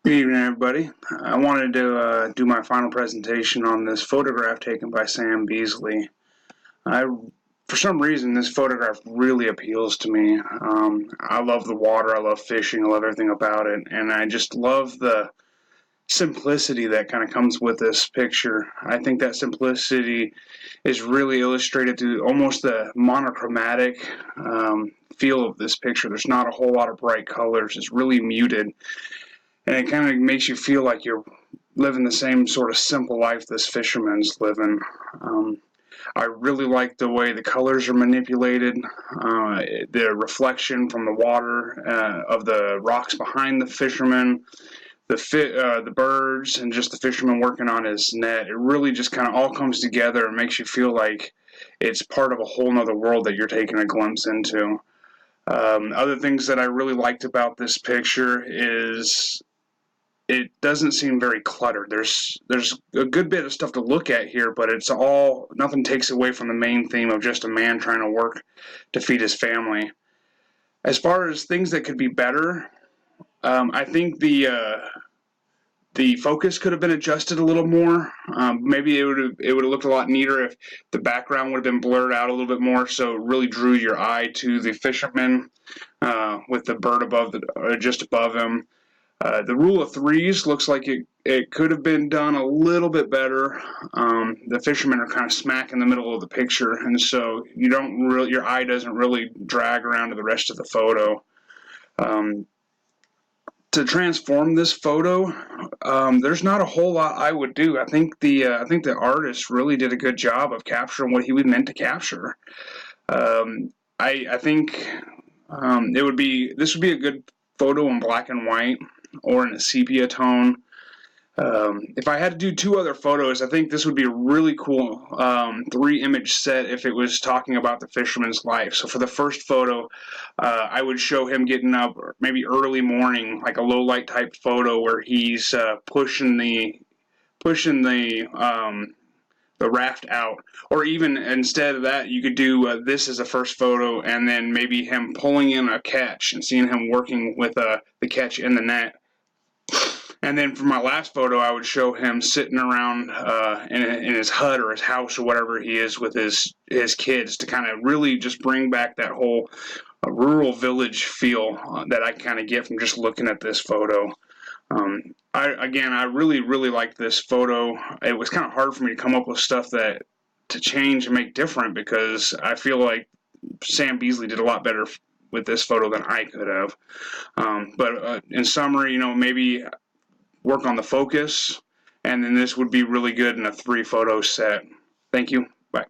Good evening, everybody. I wanted to do my final presentation on this photograph taken by Sam Beasley. For some reason, this photograph really appeals to me. I love the water, I love fishing, I love everything about it, and I just love the simplicity that kind of comes with this picture. I think that simplicity is really illustrated through almost the monochromatic feel of this picture. There's not a whole lot of bright colors. It's really muted, and it kind of makes you feel like you're living the same sort of simple life this fisherman's living. I really like the way the colors are manipulated, the reflection from the water of the rocks behind the fisherman, the birds, and just the fisherman working on his net. It really just kind of all comes together and makes you feel like it's part of a whole nother world that you're taking a glimpse into. Other things that I really liked about this picture is it doesn't seem very cluttered. There's a good bit of stuff to look at here, but it's all nothing takes away from the main theme of just a man trying to work to feed his family. As far as things that could be better, I think the focus could have been adjusted a little more. Maybe it would have looked a lot neater if the background would have been blurred out a little bit more, so it really drew your eye to the fisherman with the bird just above him. The rule of threes looks like it could have been done a little bit better. The fishermen are kind of smack in the middle of the picture, and so your eye doesn't really drag around to the rest of the photo. To transform this photo, there's not a whole lot I would do. I think the artist really did a good job of capturing what he was meant to capture. I think this would be a good photo in black and white or in a sepia tone. If I had to do two other photos, I think this would be a really cool three-image set if it was talking about the fisherman's life. So for the first photo, I would show him getting up maybe early morning, like a low-light type photo where he's pushing the raft out. Or even instead of that, you could do this as a first photo, and then maybe him pulling in a catch and seeing him working with the catch in the net. And then for my last photo, I would show him sitting around in his hut or his house or whatever he is with his kids to kind of really just bring back that whole rural village feel that I kind of get from just looking at this photo. I really, really liked this photo. It was kind of hard for me to come up with stuff to change and make different because I feel like Sam Beasley did a lot better with this photo than I could have. But in summary, maybe work on the focus, and then this would be really good in a 3-photo set. Thank you. Bye.